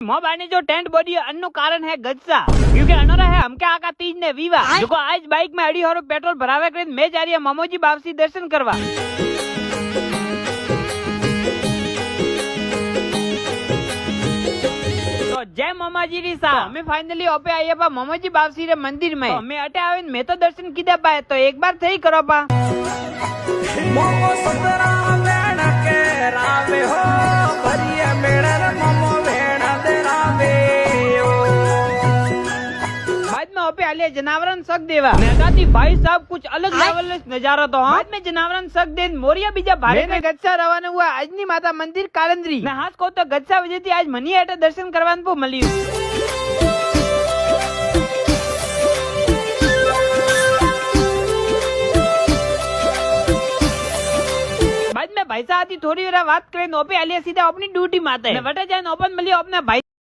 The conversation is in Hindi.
मोबाइल जो टेंट बॉडी अन्नो कारण है गज्जा, क्योंकि अनोरा है हमके आका तीज ने वीवा जो आज बाइक में 2.5 पेट्रोल भरावे कर मैं जा रही है मामोजी बापसी दर्शन करवा। तो जय मामाजी री सा हमें फाइनली ओपे आइए पा मामोजी बापसी रे मंदिर में। हमें अटे आवे मैं तो दर्शन कीधे पाए, तो एक बार थे ही करो पा। पे जनावरन सक देवा नेताती भाई साहब कुछ अलग लेवल नजारा तो बाद में जनावरन सक दे मोरिया बीजा भारे में गच्छा रवाना हुआ अजनी माता मंदिर कालंदरी मैं हाथ को तो गच्छा वजह थी आज मनी अटे दर्शन करवान को मिली। बाद में भाई साहब थोड़ी बात करें ओपे आलिया सीधा अपनी ड्यूटी माते वटे जाए ओपन मिली अपने भाई